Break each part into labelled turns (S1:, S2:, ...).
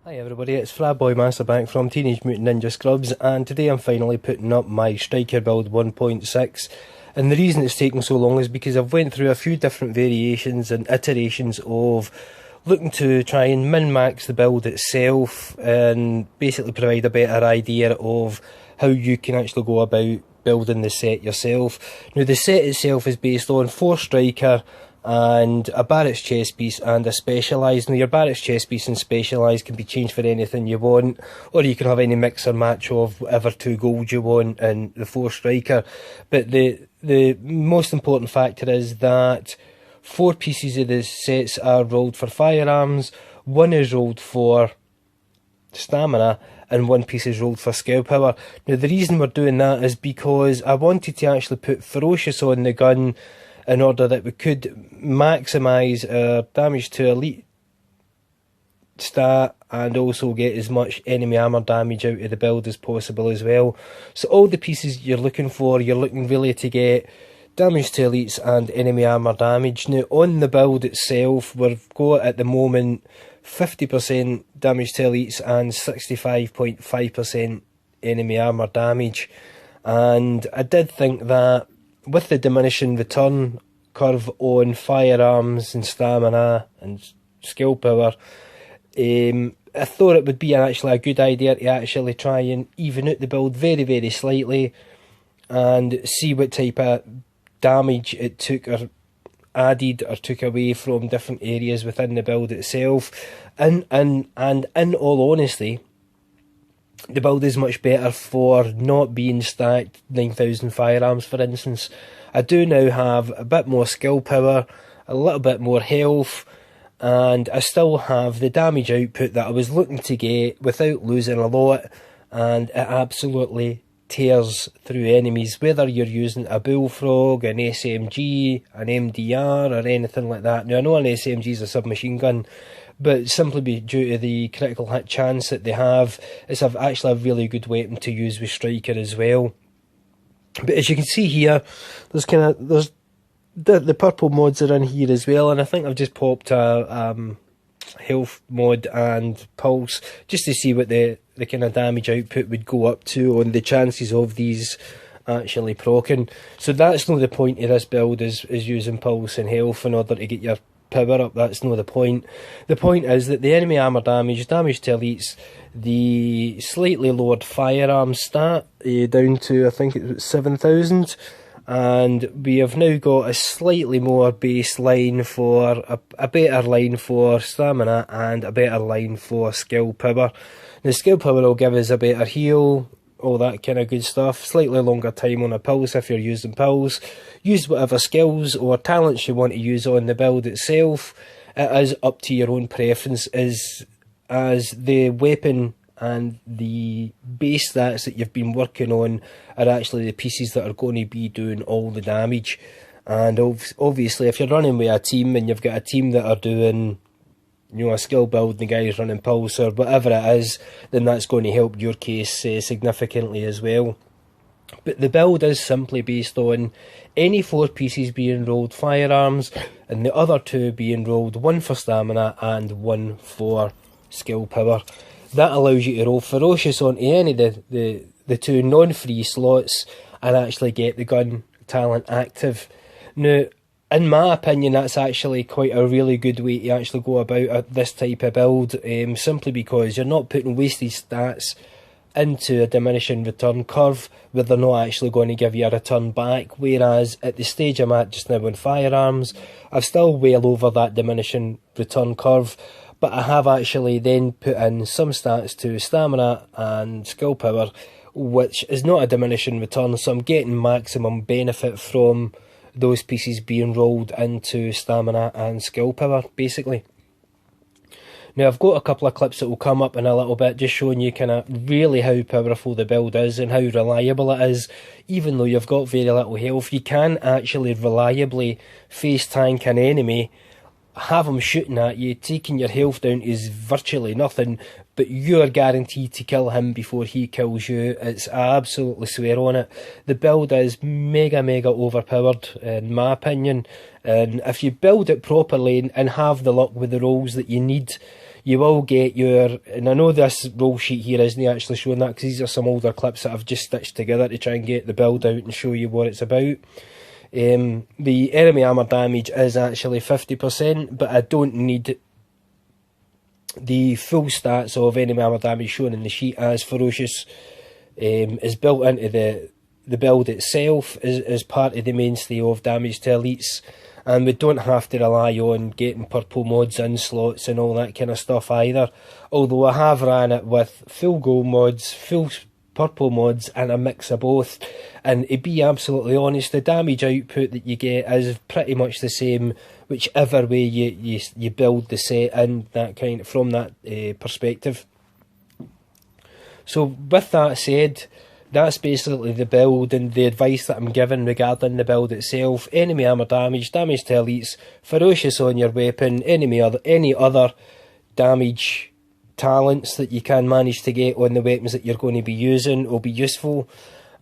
S1: Hi everybody, it's Fraboy back from Teenage Mutant Ninja Scrubs, and today I'm finally putting up my Striker build 1.6. And the reason it's taking so long is because I've went through a few different variations and iterations of looking to try and min-max the build itself and basically provide a better idea of how you can actually go about building the set yourself. Now the set itself is based on 4 Striker and a Barrett's chest piece and a Specialised. Now your Barrett's chest piece and Specialised can be changed for anything you want, or you can have any mix or match of whatever 2 gold you want in the 4 Striker. But the most important factor is that 4 pieces of the sets are rolled for firearms, 1 is rolled for stamina, and 1 piece is rolled for skill power. Now the reason we're doing that is because I wanted to actually put Ferocious on the gun in order that we could maximise our damage to elite stat and also get as much enemy armour damage out of the build as possible as well. So all the pieces you're looking really to get damage to elites and enemy armour damage. Now on the build itself, we've got at the moment 50% damage to elites and 65.5% enemy armour damage. And I did think that with the diminishing return curve on firearms and stamina and skill power, I thought it would be actually a good idea to actually try and even out the build very slightly and see what type of damage it took or added or took away from different areas within the build itself. And in all honesty, the build is much better for not being stacked 9,000 firearms, for instance. I do now have a bit more skill power, a little bit more health, and I still have the damage output that I was looking to get without losing a lot, and it absolutely tears through enemies, whether you're using a bullfrog, an SMG, an MDR or anything like that. Now I know an SMG is a submachine gun, but simply due to the critical hit chance that they have, it's actually a really good weapon to use with Striker as well. But as you can see here, there's the purple mods are in here as well, and I think I've just popped a health mod and pulse just to see what the kind of damage output would go up to on the chances of these actually proccing. So that's not the point of this build, is using pulse and health in order to get your power up. That's not the point. The point is that the enemy armour damage to elites, the slightly lowered firearm stat down to I think it's 7,000, and we have now got a slightly more baseline for a better line for stamina and a better line for skill power. The skill power will give us a better heal, all that kind of good stuff. Slightly longer time on a pulse if you're using pulse. Use whatever skills or talents you want to use on the build itself. It is up to your own preference, as the weapon and the base stats that you've been working on are actually the pieces that are going to be doing all the damage. And obviously if you're running with a team and you've got a team that are doing, you know, a skill build and the guy's running pulse or whatever it is, then that's going to help your case significantly as well. But the build is simply based on any 4 pieces being rolled firearms and the other 2 being rolled, 1 for stamina and 1 for skill power. That allows you to roll Ferocious onto any of the 2 non-free slots and actually get the gun talent active. Now, in my opinion, that's actually quite a really good way to actually go about this type of build, simply because you're not putting wasted stats into a diminishing return curve where they're not actually going to give you a return back, whereas at the stage I'm at just now in firearms, I'm still well over that diminishing return curve, but I have actually then put in some stats to stamina and skill power, which is not a diminishing return, so I'm getting maximum benefit from those pieces being rolled into stamina and skill power, basically. Now I've got a couple of clips that will come up in a little bit just showing you kind of really how powerful the build is and how reliable it is. Even though you've got very little health, you can actually reliably face tank an enemy, have them shooting at you, taking your health down is virtually nothing, but you're guaranteed to kill him before he kills you. I absolutely swear on it. The build is mega overpowered in my opinion, and if you build it properly and have the luck with the rolls that you need, you will get your, and I know this roll sheet here isn't actually showing that because these are some older clips that I've just stitched together to try and get the build out and show you what it's about. The enemy armour damage is actually 50%, but I don't need the full stats of enemy armour damage shown in the sheet, as Ferocious is built into the build itself as part of the mainstay of damage to elites, and we don't have to rely on getting purple mods in slots and all that kind of stuff either, although I have ran it with full gold mods, full purple mods and a mix of both, and to be absolutely honest, the damage output that you get is pretty much the same whichever way you build the set in that kind, from that perspective. So with that said, that's basically the build and the advice that I'm giving regarding the build itself. Enemy armour damage, damage to elites, ferocious on your weapon, any other damage talents that you can manage to get on the weapons that you're going to be using will be useful,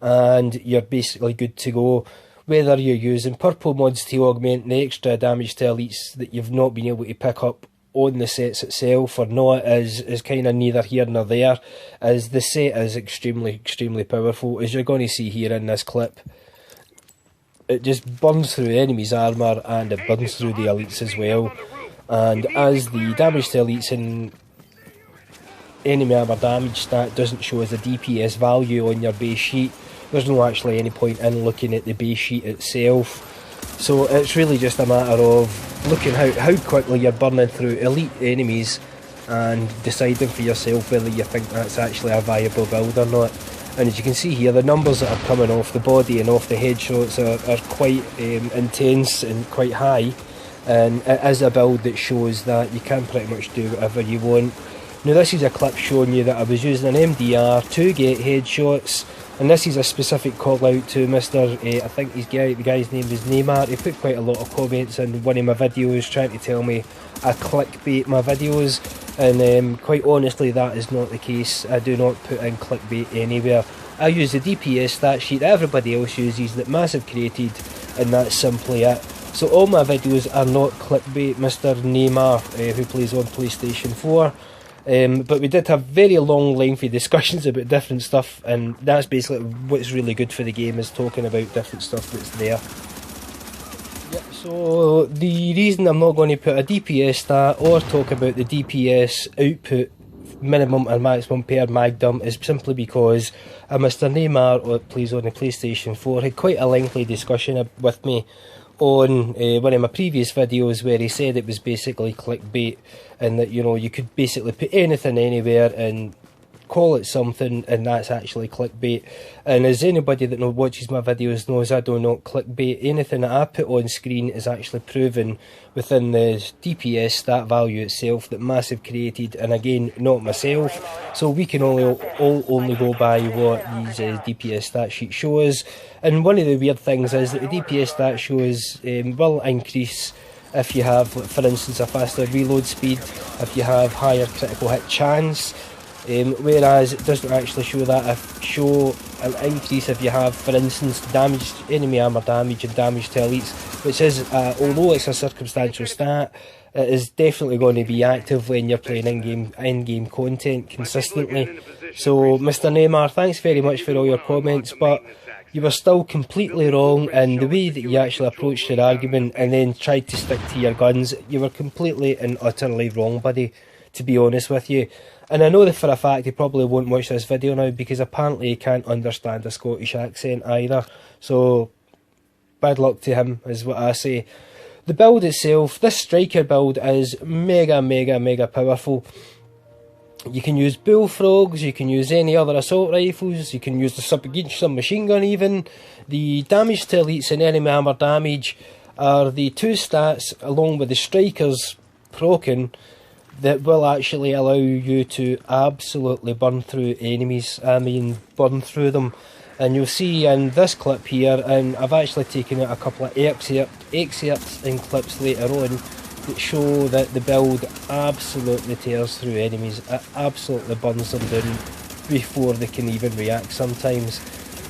S1: and you're basically good to go. Whether you're using purple mods to augment the extra damage to elites that you've not been able to pick up on the sets itself or not is kind of neither here nor there, as the set is extremely powerful, as you're going to see here in this clip. It just burns through the enemy's armour and it burns through the elites as well, and as the damage to elites and enemy armour damage stat doesn't show as a DPS value on your base sheet, there's no actually any point in looking at the base sheet itself. So it's really just a matter of looking how quickly you're burning through elite enemies and deciding for yourself whether you think that's actually a viable build or not. And as you can see here, the numbers that are coming off the body and off the headshots are quite intense and quite high, and it is a build that shows that you can pretty much do whatever you want. Now this is a clip showing you that I was using an MDR to get headshots, and this is a specific call out to Mr. I think the guy's name is Neymar. He put quite a lot of comments in one of my videos trying to tell me I clickbait my videos, and quite honestly that is not the case. I do not put in clickbait anywhere. I use the DPS stat sheet that everybody else uses that Massive created, and that's simply it. So all my videos are not clickbait, Mr. Neymar, who plays on PlayStation 4. But we did have very long, lengthy discussions about different stuff, and that's basically what's really good for the game, is talking about different stuff that's there. Yep, so the reason I'm not going to put a DPS stat or talk about the DPS output minimum and maximum per mag dump is simply because Mr. Neymar, who plays on the PlayStation 4, had quite a lengthy discussion with me on one of my previous videos where he said it was basically clickbait, and that, you know, you could basically put anything anywhere and call it something, and that's actually clickbait. And as anybody that watches my videos knows, I do not clickbait. Anything that I put on screen is actually proven within the DPS stat value itself that Massive created, and again, not myself. So we can only go by what these DPS stat sheets show us. And one of the weird things is that the DPS stat shows will increase if you have, for instance, a faster reload speed, if you have higher critical hit chance, whereas it doesn't actually show that. Show an increase if you have, for instance, damage, enemy armour damage and damage to elites, which is, although it's a circumstantial stat, it is definitely going to be active when you're playing in-game content consistently. So Mr. Neymar, thanks very much for all your comments, but you were still completely wrong in the way that you actually approached your argument and then tried to stick to your guns. You were completely and utterly wrong, buddy, to be honest with you. And I know that for a fact he probably won't watch this video now, because apparently he can't understand a Scottish accent either. So bad luck to him is what I say. The build itself, this striker build is mega powerful. You can use bullfrogs, you can use any other assault rifles, you can use the submachine gun even. The damage to elites and enemy armour damage are the two stats, along with the strikers proccing, that will actually allow you to absolutely burn through enemies. I mean, burn through them. And you'll see in this clip here, and I've actually taken out a couple of excerpts and clips later on that show that the build absolutely tears through enemies. It absolutely burns them down before they can even react sometimes.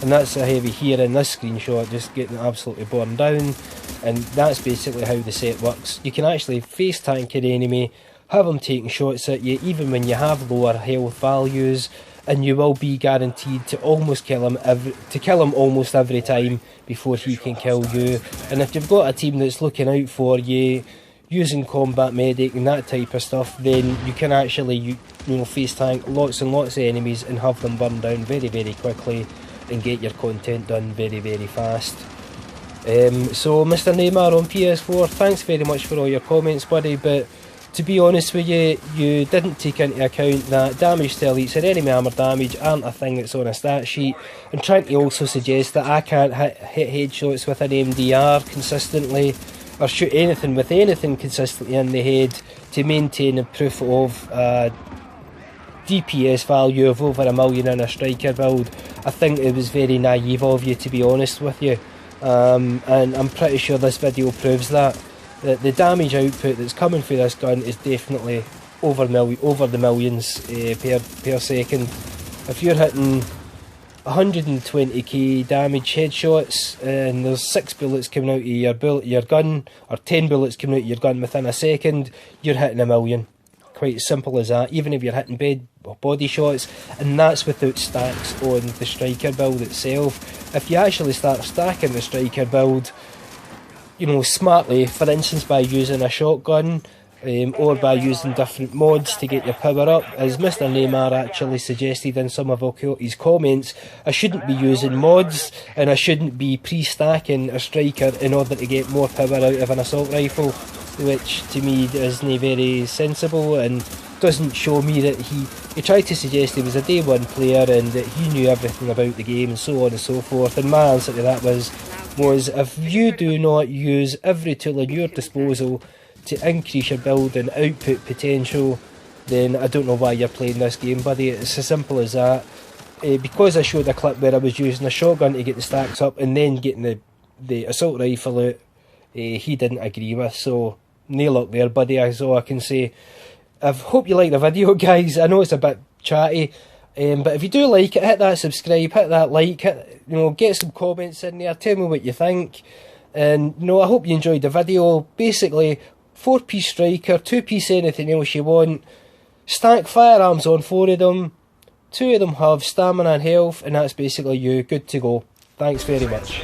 S1: And that's a heavy here in this screenshot, just getting absolutely burned down. And that's basically how the set works. You can actually face tank an enemy, have them taking shots at you even when you have lower health values, and you will be guaranteed to almost kill him almost every time before he can kill you. And if you've got a team that's looking out for you, using combat medic and that type of stuff, then you can actually face tank lots and lots of enemies and have them burn down very, very quickly and get your content done very, very fast. So Mr. Neymar on PS4, thanks very much for all your comments, buddy, but to be honest with you, you didn't take into account that damage to elites and enemy armour damage aren't a thing that's on a stat sheet, and trying to also suggest that I can't hit headshots with an MDR consistently, or shoot anything with anything consistently in the head to maintain a proof of DPS value of over 1 million in a striker build. I think it was very naive of you, to be honest with you, and I'm pretty sure this video proves that the damage output that's coming through this gun is definitely over the millions per second. If you're hitting 120k damage headshots and there's 6 bullets coming out of your gun, or 10 bullets coming out of your gun within a second, you're hitting 1 million. Quite as simple as that, even if you're hitting body shots, and that's without stacks on the striker build itself. If you actually start stacking the striker build, smartly, for instance by using a shotgun, or by using different mods to get your power up, as Mr. Neymar actually suggested in some of his comments, I shouldn't be using mods and I shouldn't be pre-stacking a striker in order to get more power out of an assault rifle, which to me isn't very sensible and doesn't show me that he tried to suggest he was a day one player and that he knew everything about the game and so on and so forth, and my answer to that was if you do not use every tool at your disposal to increase your build and output potential, then I don't know why you're playing this game, buddy. It's as simple as that. Because I showed a clip where I was using a shotgun to get the stacks up and then getting the assault rifle out, he didn't agree with, so no luck there, buddy, that's all I can say. I hope you like the video, guys. I know it's a bit chatty, but if you do like it, hit that subscribe, hit that like, get some comments in there, tell me what you think, and I hope you enjoyed the video. Basically, 4-piece striker, 2-piece anything else you want, stack firearms on 4 of them, 2 of them have stamina and health, and that's basically you, good to go. Thanks very much.